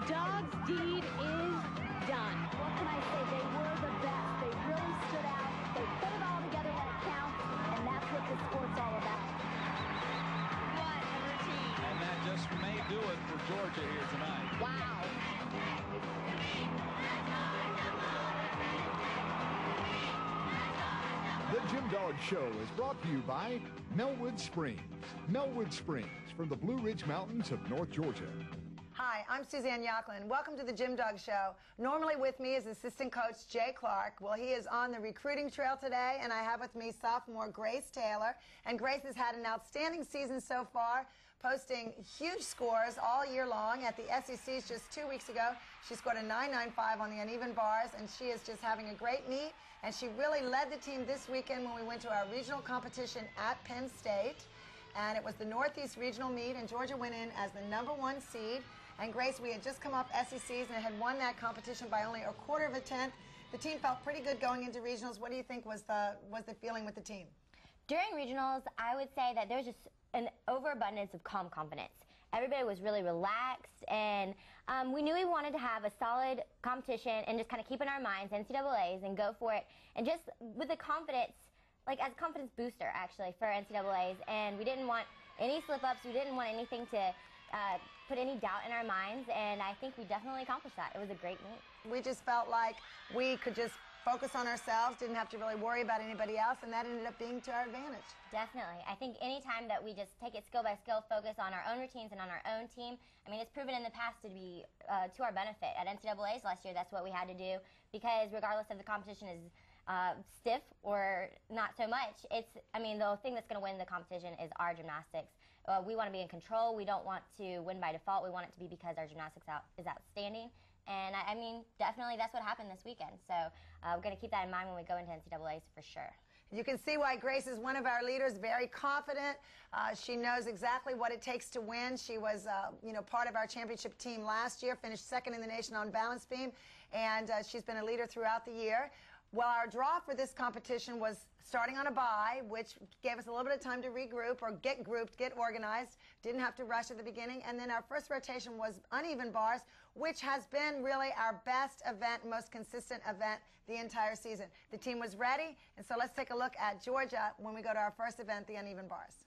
Dog's deed is done. What can I say? They were the best. They really stood out. They put it all together when it counts, and that's what this sport's all about. What a routine. And that just may do it for Georgia here tonight. Wow. The Jim Dog Show is brought to you by Melwood Springs. Melwood Springs from the Blue Ridge Mountains of North Georgia. Hi, I'm Suzanne Yocklin. Welcome to the Jim Dog Show. Normally with me is assistant coach Jay Clark. Well, he is on the recruiting trail today, and I have with me sophomore Grace Taylor. And Grace has had an outstanding season so far, posting huge scores all year long. At the SECs just 2 weeks ago, she scored a 9.95 on the uneven bars, and she is just having a great meet. And she really led the team this weekend when we went to our regional competition at Penn State. And it was the Northeast Regional meet, and Georgia went in as the #1 seed. And Grace, we had just come off SECs and had won that competition by only a quarter of a tenth. The team felt pretty good going into regionals. What do you think was the feeling with the team? During regionals, I would say that there was just an overabundance of calm confidence. Everybody was really relaxed, and we knew we wanted to have a solid competition and just kind of keep in our minds NCAAs and go for it. And just with the confidence, like as a confidence booster, actually, for NCAAs. And we didn't want any slip-ups. We didn't want anything to put any doubt in our minds, and I think we definitely accomplished that. It was a great meet. We just felt like we could just focus on ourselves, didn't have to really worry about anybody else, and that ended up being to our advantage. Definitely. I think any time that we just take it skill by skill, focus on our own routines and on our own team, I mean, it's proven in the past to be to our benefit. At NCAAs last year, that's what we had to do, because regardless of the competition is stiff or not so much, I mean, the thing that's going to win the competition is our gymnastics. We want to be in control. We don't want to win by default. We want it to be because our gymnastics is outstanding. And I mean, definitely that's what happened this weekend. So we're going to keep that in mind when we go into NCAAs for sure. You can see why Grace is one of our leaders, very confident. She knows exactly what it takes to win. She was, part of our championship team last year, finished second in the nation on balance beam, and she's been a leader throughout the year. Well, our draw for this competition was starting on a bye, which gave us a little bit of time to regroup or get grouped, get organized. Didn't have to rush at the beginning. And then our first rotation was uneven bars, which has been really our best event, most consistent event the entire season. The team was ready, and so let's take a look at Georgia when we go to our first event, the uneven bars.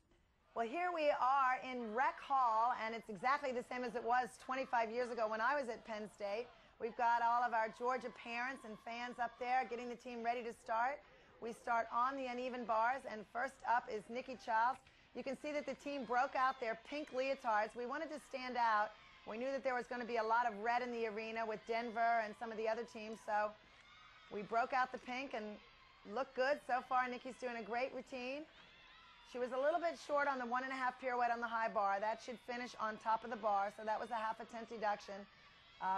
Well, here we are in Rec Hall, and it's exactly the same as it was 25 years ago when I was at Penn State. We've got all of our Georgia parents and fans up there getting the team ready to start. We start on the uneven bars, and first up is Nikki Childs. You can see that the team broke out their pink leotards. We wanted to stand out. We knew that there was going to be a lot of red in the arena with Denver and some of the other teams, so we broke out the pink and looked good. So far, Nikki's doing a great routine. She was a little bit short on the 1.5 pirouette on the high bar. That should finish on top of the bar, so that was a 1/2 tenth deduction.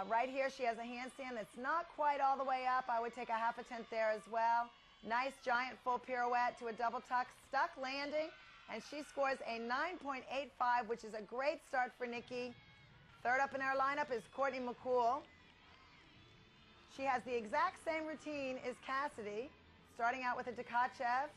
Right here, she has a handstand that's not quite all the way up. I would take a 1/2 tenth there as well. Nice giant full pirouette to a double tuck, stuck landing, and she scores a 9.85, which is a great start for Nikki. Third up in our lineup is Courtney McCool. She has the exact same routine as Cassidy, starting out with a Tkachev,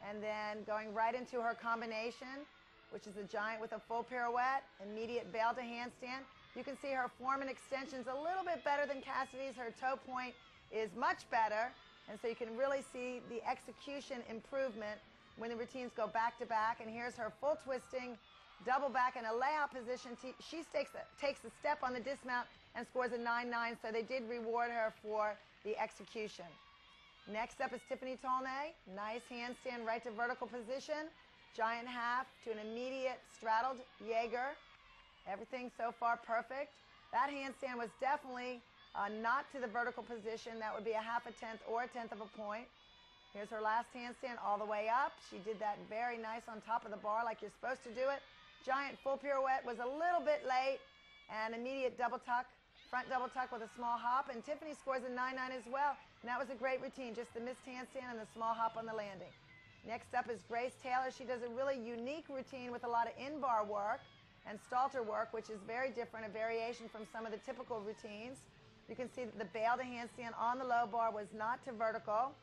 and then going right into her combination, which is a giant with a full pirouette, immediate bail to handstand. You can see her form and extensions a little bit better than Cassidy's. Her toe point is much better, and so you can really see the execution improvement when the routines go back to back. And here's her full twisting, double back in a layout position. She takes a step on the dismount and scores a 9.9, so they did reward her for the execution. Next up is Tiffany Tolnay. Nice handstand right to vertical position, giant half to an immediate straddled Jaeger. Everything so far perfect. That handstand was definitely not to the vertical position. That would be a 1/2 tenth or a 1/10 of a point. Here's her last handstand all the way up. She did that very nice on top of the bar like you're supposed to do it. Giant full pirouette was a little bit late, and immediate double tuck, front double tuck with a small hop, and Tiffany scores a 9.9 as well. And that was a great routine, just the missed handstand and the small hop on the landing. Next up is Grace Taylor. She does a really unique routine with a lot of in-bar work and Stalter work, which is very different, a variation from some of the typical routines. You can see that the bail to handstand on the low bar was not to vertical.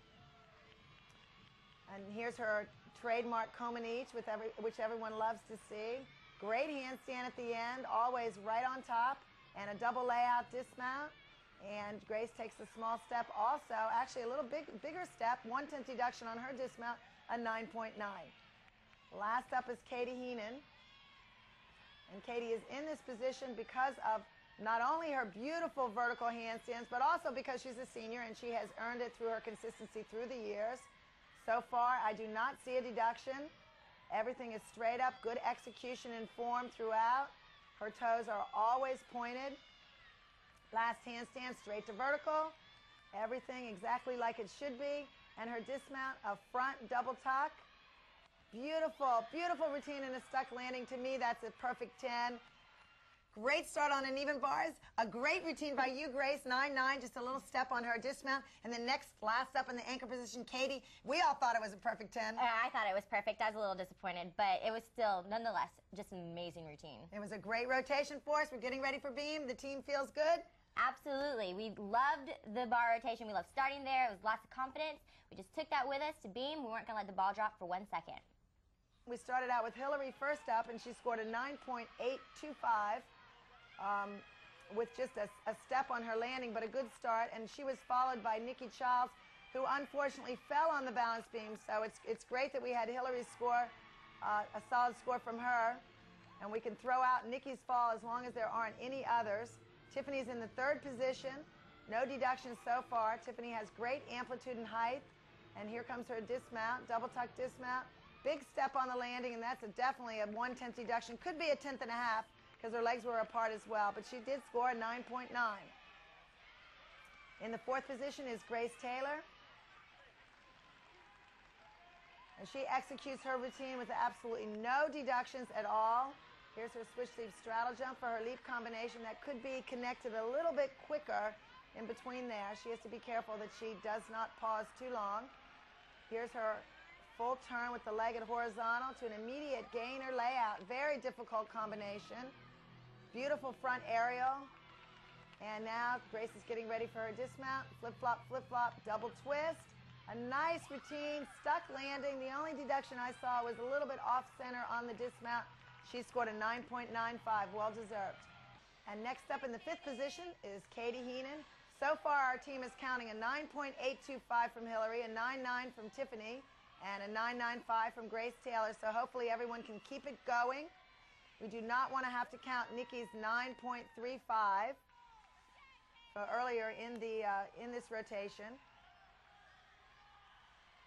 And here's her trademark Comanche, which everyone loves to see. Great handstand at the end, always right on top. and a double layout dismount. And Grace takes a small step also, actually a little bigger step, 1/10 deduction on her dismount, a 9.9. Last up is Katie Heenan. And Katie is in this position because of not only her beautiful vertical handstands, but also because she's a senior and she has earned it through her consistency through the years. So far, I do not see a deduction. Everything is straight up, good execution and form throughout. Her toes are always pointed. Last handstand, straight to vertical. Everything exactly like it should be. And her dismount, a front double tuck. Beautiful, beautiful routine and a stuck landing. To me, that's a perfect 10. Great start on uneven bars. A great routine by you, Grace. 9-9, just a little step on her dismount. And then next, last up in the anchor position, Katie. We all thought it was a perfect 10. I thought it was perfect. I was a little disappointed, but it was still, nonetheless, just an amazing routine. It was a great rotation for us. We're getting ready for beam. The team feels good. Absolutely. We loved the bar rotation. We loved starting there. It was lots of confidence. We just took that with us to beam. We weren't going to let the ball drop for 1 second. We started out with Hillary first up, and she scored a 9.825 with just a step on her landing, but a good start. And she was followed by Nikki Childs, who unfortunately fell on the balance beam. So it's great that we had Hillary score a solid score from her. And we can throw out Nikki's fall as long as there aren't any others. Tiffany's in the third position. No deductions so far. Tiffany has great amplitude and height. And here comes her dismount, double tuck dismount. Big step on the landing, and that's definitely a 1/10 deduction. Could be a 1/10 and a half because her legs were apart as well, but she did score a 9.9. In the fourth position is Grace Taylor. And she executes her routine with absolutely no deductions at all. Here's her switch leap straddle jump for her leap combination that could be connected a little bit quicker in between there. She has to be careful that she does not pause too long. Here's her full turn with the leg at horizontal to an immediate gainer layout. Very difficult combination. Beautiful front aerial. And now Grace is getting ready for her dismount. Flip-flop, double twist. A nice routine, stuck landing. The only deduction I saw was a little bit off-center on the dismount. She scored a 9.95, well-deserved. And next up in the fifth position is Katie Heenan. So far, our team is counting a 9.825 from Hillary, a 9.9 from Tiffany, and a 9.95 from Grace Taylor. So hopefully everyone can keep it going. We do not want to have to count Nikki's 9.35 earlier in this rotation.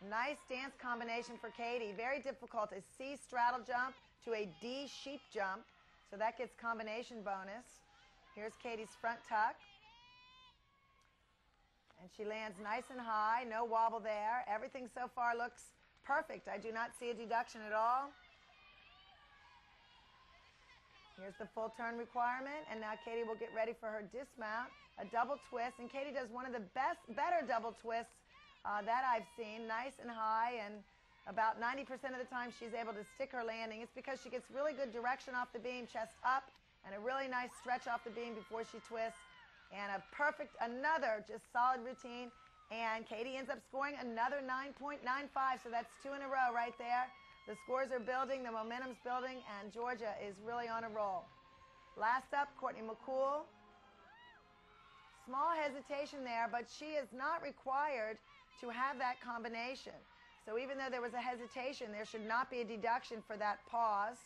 Nice dance combination for Katie. Very difficult. A C straddle jump to a D sheep jump. So that gets combination bonus. Here's Katie's front tuck. And she lands nice and high. No wobble there. Everything so far looks perfect. I do not see a deduction at all. Here's the full turn requirement. And now Katie will get ready for her dismount. A double twist. And Katie does one of the better double twists that I've seen. Nice and high, and about 90% of the time she's able to stick her landing. It's because she gets really good direction off the beam, chest up, and a really nice stretch off the beam before she twists. And a perfect, another just solid routine. And Katie ends up scoring another 9.95, so that's 2 in a row right there. The scores are building, the momentum's building, and Georgia is really on a roll. Last up, Courtney McCool. Small hesitation there, but she is not required to have that combination. So even though there was a hesitation, there should not be a deduction for that pause.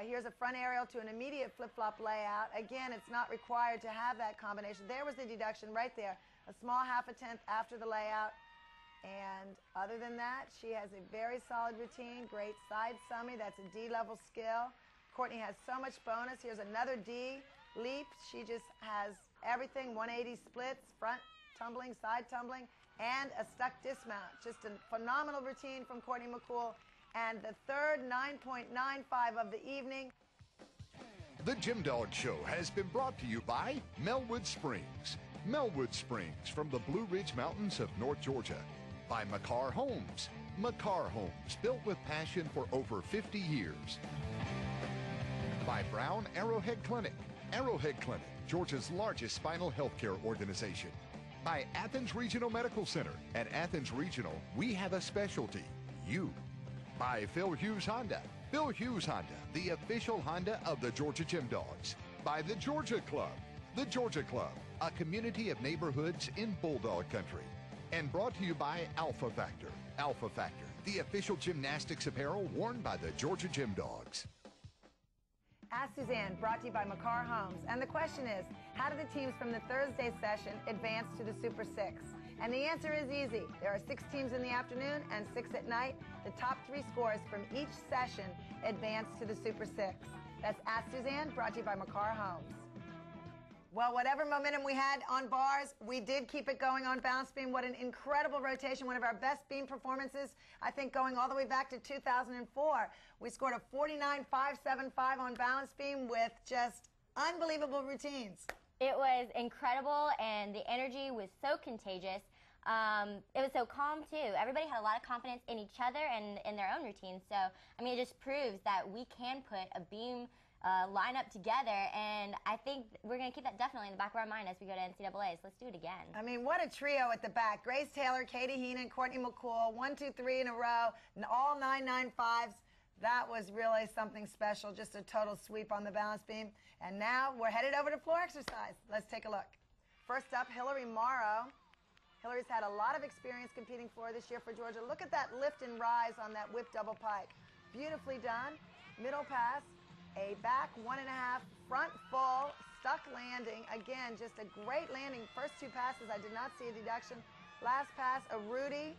Here's a front aerial to an immediate flip-flop layout. Again, it's not required to have that combination. There was the deduction right there. A small 1/2 after the layout. And other than that, she has a very solid routine. Great side summy. That's a D-level skill. Courtney has so much bonus. Here's another D leap. She just has everything. 180 splits, front tumbling, side tumbling, and a stuck dismount. Just a phenomenal routine from Courtney McCool. And the third 9.95 of the evening. The Gym Dog Show has been brought to you by Melwood Springs. Melwood Springs from the Blue Ridge Mountains of North Georgia. By Makar Homes. Makar Homes, built with passion for over 50 years. By Brown Arrowhead Clinic. Arrowhead Clinic, Georgia's largest spinal healthcare organization. By Athens Regional Medical Center. At Athens Regional, we have a specialty, you. By Phil Hughes Honda. Phil Hughes Honda, the official Honda of the Georgia Gym Dogs. by the Georgia Club. The Georgia Club, a community of neighborhoods in Bulldog Country. And brought to you by Alpha Factor. Alpha Factor, the official gymnastics apparel worn by the Georgia Gym Dogs. Ask Suzanne, brought to you by Makar Homes. And the question is, how do the teams from the Thursday session advance to the Super Six? And the answer is easy. There are 6 teams in the afternoon and 6 at night. The top 3 scores from each session advance to the Super Six. That's Ask Suzanne, brought to you by Makar Homes. Well, whatever momentum we had on bars, we did keep it going on balance beam. What an incredible rotation. One of our best beam performances, I think, going all the way back to 2004. We scored a 49.575 on balance beam with just unbelievable routines. It was incredible, and the energy was so contagious. It was so calm, too. Everybody had a lot of confidence in each other and in their own routines. So, I mean, it just proves that we can put a beam lineup together, and I think we're going to keep that definitely in the back of our mind as we go to NCAAs. Let's do it again. I mean, what a trio at the back. Grace Taylor, Katie Heenan, Courtney McCool, 1, 2, 3 in a row, all 995s. That was really something special, just a total sweep on the balance beam. And now we're headed over to floor exercise. Let's take a look. First up, Hillary Morrow. Hillary's had a lot of experience competing floor this year for Georgia. Look at that lift and rise on that whip double pike. Beautifully done. Middle pass. A back 1.5, front full, stuck landing. Again, just a great landing. First 2 passes, I did not see a deduction. Last pass, a Rudy.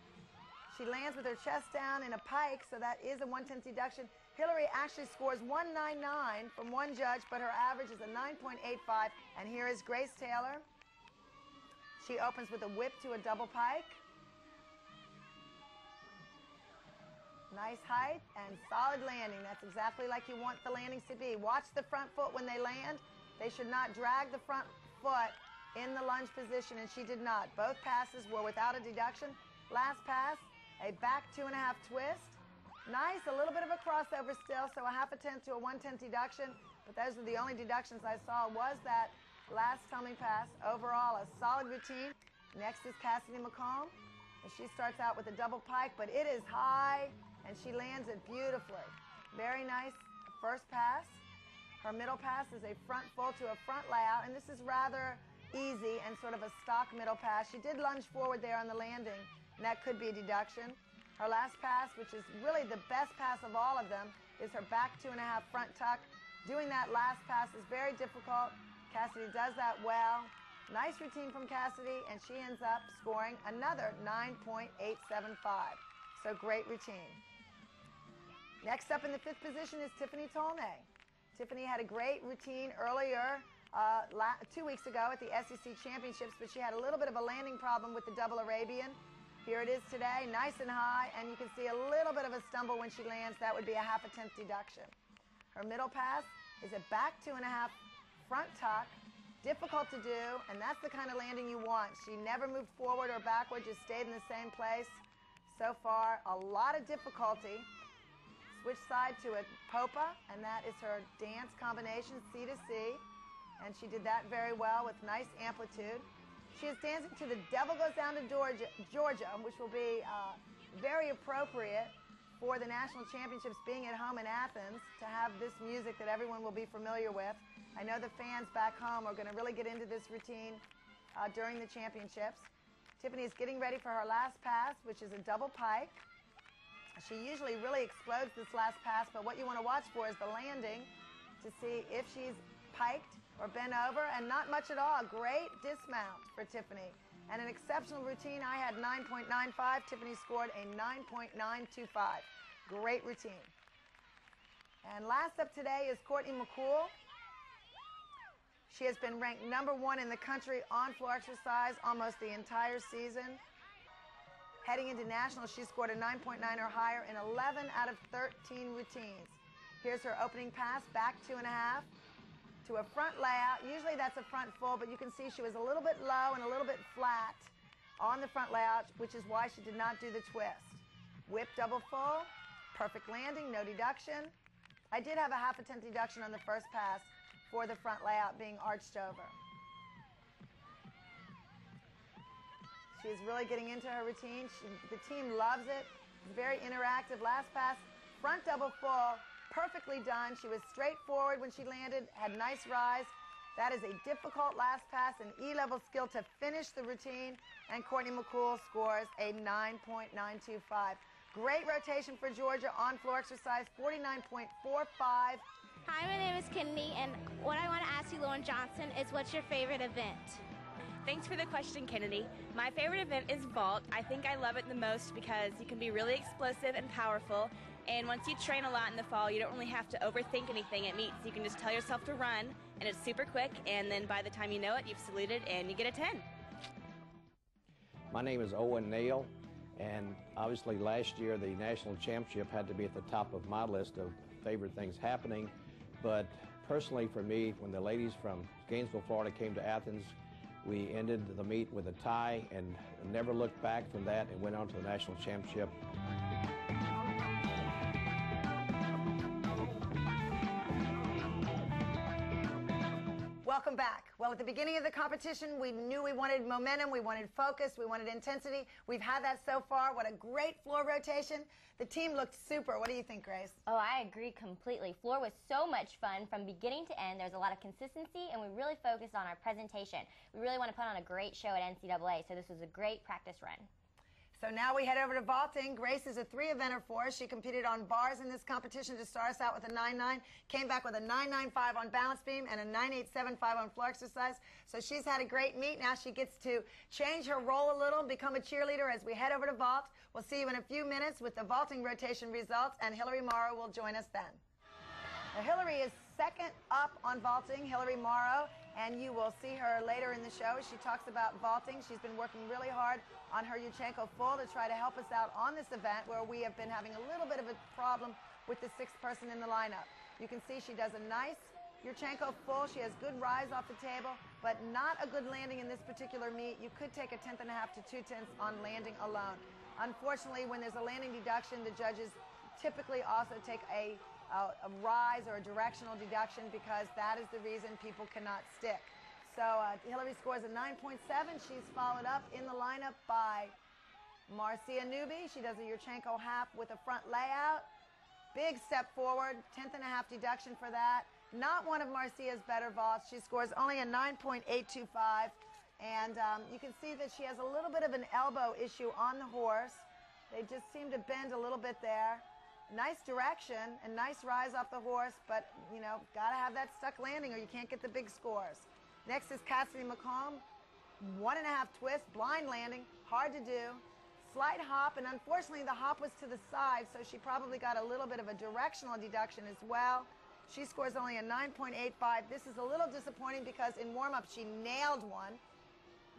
She lands with her chest down in a pike, so that is a 1/10 deduction. Hillary actually scores 199 from one judge, but her average is a 9.85. And here is Grace Taylor. She opens with a whip to a double pike. Nice height and solid landing. That's exactly like you want the landings to be. Watch the front foot when they land. They should not drag the front foot in the lunge position, and she did not. Both passes were without a deduction. Last pass, a back 2.5 twist. Nice, a little bit of a crossover still, so a 0.5 to a 1/10 deduction. But those are the only deductions I saw was that last tummy pass. Overall, a solid routine. Next is Cassidy McComb. And she starts out with a double pike, but it is high, and she lands it beautifully. Very nice first pass. Her middle pass is a front full to a front layout, and this is rather easy and sort of a stock middle pass. She did lunge forward there on the landing, and that could be a deduction. Her last pass, which is really the best pass of all of them, is her back 2.5 front tuck. Doing that last pass is very difficult. Cassidy does that well. Nice routine from Cassidy, and she ends up scoring another 9.875. So great routine. Next up in the 5th position is Tiffany Tolnay. Tiffany had a great routine earlier 2 weeks ago at the SEC Championships, but she had a little bit of a landing problem with the double Arabian. Here it is today, nice and high, and you can see a little bit of a stumble when she lands. That would be a 0.5 deduction. Her middle pass is a back 2.5 front tuck. Difficult to do, and that's the kind of landing you want. She never moved forward or backward, just stayed in the same place. So far, a lot of difficulty. Switch side to a Popa, and that is her dance combination, C to C. And she did that very well with nice amplitude. She is dancing to The Devil Goes Down to Georgia, which will be very appropriate for the national championships being at home in Athens, to have this music that everyone will be familiar with. I know the fans back home are going to really get into this routine during the championships. Tiffany is getting ready for her last pass, which is a double pike. She usually really explodes this last pass, but what you want to watch for is the landing to see if she's piked or bent over, and not much at all. Great dismount for Tiffany. And an exceptional routine. I had 9.95. Tiffany scored a 9.925. Great routine. And last up today is Courtney McCool. She has been ranked #1 in the country on floor exercise almost the entire season. Heading into nationals, she scored a 9.9 or higher in 11 out of 13 routines. Here's her opening pass, back 2.5 to a front layout. Usually that's a front full, but you can see she was a little bit low and a little bit flat on the front layout, which is why she did not do the twist. Whip double full, perfect landing, no deduction. I did have a 0.5 deduction on the first pass for the front layout being arched over. She is really getting into her routine. The team loves it. It's very interactive. Last pass, front double full, perfectly done. She was straightforward when she landed, had nice rise. That is a difficult last pass and E-level skill to finish the routine, and Courtney McCool scores a 9.925. Great rotation for Georgia on floor exercise, 49.45. Hi, my name is Kennedy, and what I want to ask you, Lauren Johnson, is what's your favorite event? Thanks for the question, Kennedy. My favorite event is vault. I think I love it the most because you can be really explosive and powerful, and once you train a lot in the fall, you don't really have to overthink anything at meets. You can just tell yourself to run, and it's super quick, and then by the time you know it, you've saluted and you get a 10. My name is Owen Neal, and obviously last year the national championship had to be at the top of my list of favorite things happening, but personally for me, when the ladies from Gainesville, Florida came to Athens, we ended the meet with a tie and never looked back from that and went on to the national championship. Welcome back. Well, at the beginning of the competition, we knew we wanted momentum, we wanted focus, we wanted intensity. We've had that so far. What a great floor rotation. The team looked super. What do you think, Grace? Oh, I agree completely. Floor was so much fun from beginning to end. There's a lot of consistency, and we really focused on our presentation. We really want to put on a great show at NCAA, so this was a great practice run. So now we head over to vaulting. Grace is a 3-eventer for us. She competed on bars in this competition to start us out with a 9.9, came back with a 9.95 on balance beam and a 9.875 on floor exercise. So she's had a great meet. Now she gets to change her role a little, become a cheerleader as we head over to vault. We'll see you in a few minutes with the vaulting rotation results, and Hillary Morrow will join us then. Now, Hillary is second up on vaulting, Hillary Morrow, and you will see her later in the show. She talks about vaulting. She's been working really hard on her Yurchenko full to try to help us out on this event where we have been having a little bit of a problem with the 6th person in the lineup. You can see she does a nice Yurchenko full. She has good rise off the table, but not a good landing in this particular meet. You could take a 10.5 to 2/10 on landing alone. Unfortunately, when there's a landing deduction, the judges typically also take a rise or a directional deduction because that is the reason people cannot stick. So Hillary scores a 9.7. She's followed up in the lineup by Marcia Newby. She does a Yurchenko half with a front layout. Big step forward, 10.5 deduction for that. Not one of Marcia's better vaults. She scores only a 9.825. And you can see that she has a little bit of an elbow issue on the horse. They just seem to bend a little bit there. Nice direction and nice rise off the horse, but, you know, got to have that stuck landing or you can't get the big scores. Next is Cassidy McComb, 1.5 twist, blind landing, hard to do. Slight hop, and unfortunately the hop was to the side, so she probably got a little bit of a directional deduction as well. She scores only a 9.85. This is a little disappointing because in warm-up she nailed one.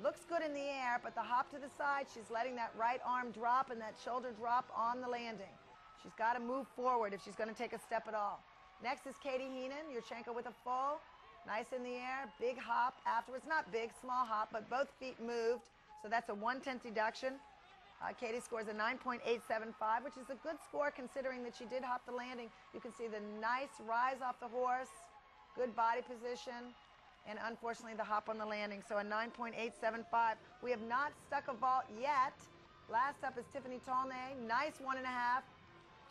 Looks good in the air, but the hop to the side, she's letting that right arm drop and that shoulder drop on the landing. She's got to move forward if she's going to take a step at all. Next is Katie Heenan, Yurchenko with a full. Nice in the air, big hop afterwards. Not big, small hop, but both feet moved. So that's a 1/10 deduction. Katie scores a 9.875, which is a good score considering that she did hop the landing. You can see the nice rise off the horse, good body position, and unfortunately the hop on the landing. So a 9.875. We have not stuck a vault yet. Last up is Tiffany Tolnay, nice 1.5.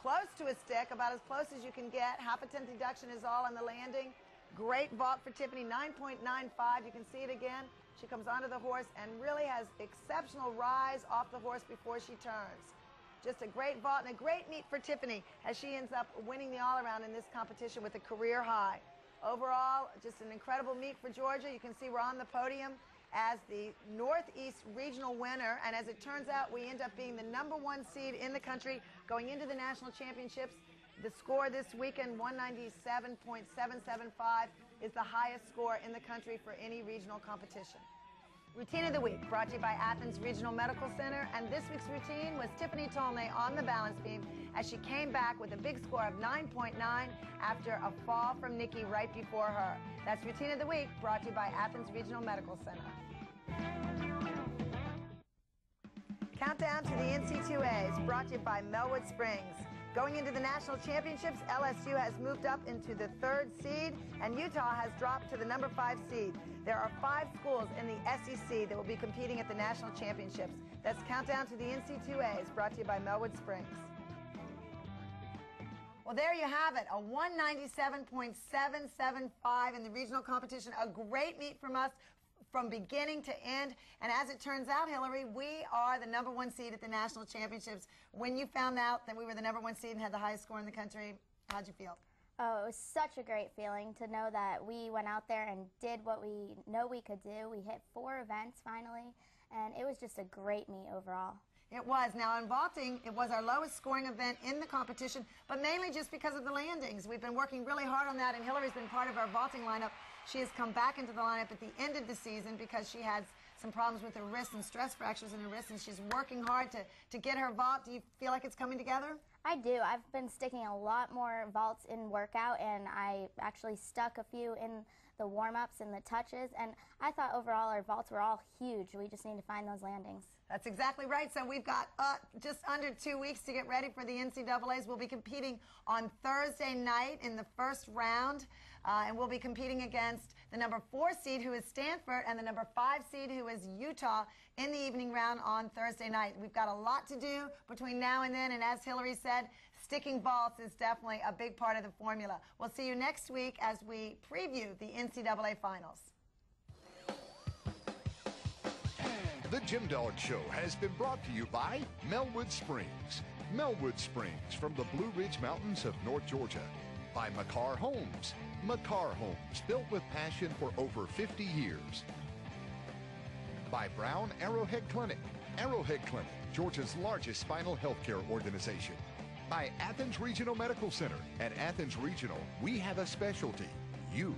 Close to a stick, about as close as you can get. 0.5 deduction is all on the landing. Great vault for Tiffany, 9.95. You can see it again. She comes onto the horse and really has exceptional rise off the horse before she turns. Just a great vault and a great meet for Tiffany as she ends up winning the all-around in this competition with a career high. Overall, just an incredible meet for Georgia. You can see we're on the podium as the Northeast Regional winner, and as it turns out, we end up being the #1 seed in the country going into the national championships. The score this weekend, 197.775, is the highest score in the country for any regional competition. Routine of the Week, brought to you by Athens Regional Medical Center, and this week's routine was Tiffany Tolnay on the balance beam as she came back with a big score of 9.9 after a fall from Nikki right before her. That's Routine of the Week, brought to you by Athens Regional Medical Center. Countdown to the NC2As, brought to you by Melwood Springs. Going into the national championships, LSU has moved up into the 3rd seed, and Utah has dropped to the #5 seed. There are 5 schools in the SEC that will be competing at the national championships. That's Countdown to the NC2As, brought to you by Melwood Springs. Well, there you have it, a 197.775 in the regional competition. A great meet from us from beginning to end. And as it turns out, Hillary, we are the #1 seed at the national championships. When you found out that we were the #1 seed and had the highest score in the country, how'd you feel? Oh, it was such a great feeling to know that we went out there and did what we know we could do. We hit 4 events finally, and it was just a great meet overall. It was. Now, in vaulting, it was our lowest scoring event in the competition, but mainly just because of the landings. We've been working really hard on that, and Hillary's been part of our vaulting lineup. She has come back into the lineup at the end of the season because she had some problems with her wrist and stress fractures in her wrist, and she's working hard to get her vault. Do you feel like it's coming together? I do. I've been sticking a lot more vaults in workout, and I actually stuck a few in the warm-ups and the touches, and I thought overall our vaults were all huge. We just need to find those landings. That's exactly right. So we've got just under 2 weeks to get ready for the NCAAs. We'll be competing on Thursday night in the first round, and we'll be competing against the #4 seed, who is Stanford, and the #5 seed, who is Utah, in the evening round on Thursday night. We've got a lot to do between now and then, and as Hillary said, sticking vaults is definitely a big part of the formula. We'll see you next week as we preview the NCAA finals. The Jim Dog Show has been brought to you by Melwood Springs. Melwood Springs from the Blue Ridge Mountains of North Georgia. By Makar Homes. Makar Homes, built with passion for over 50 years. By Brown Arrowhead Clinic. Arrowhead Clinic, Georgia's largest spinal healthcare organization. By Athens Regional Medical Center. At Athens Regional, we have a specialty, you.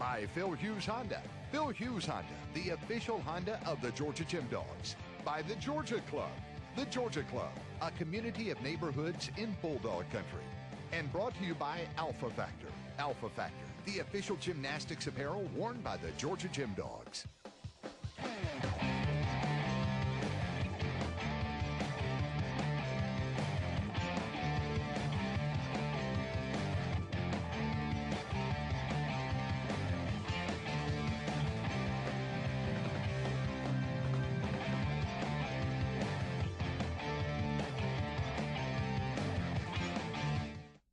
By Phil Hughes Honda. Phil Hughes Honda, the official Honda of the Georgia Gym Dogs. By the Georgia Club. The Georgia Club, a community of neighborhoods in Bulldog Country. And brought to you by Alpha Factor. Alpha Factor, the official gymnastics apparel worn by the Georgia Gym Dogs.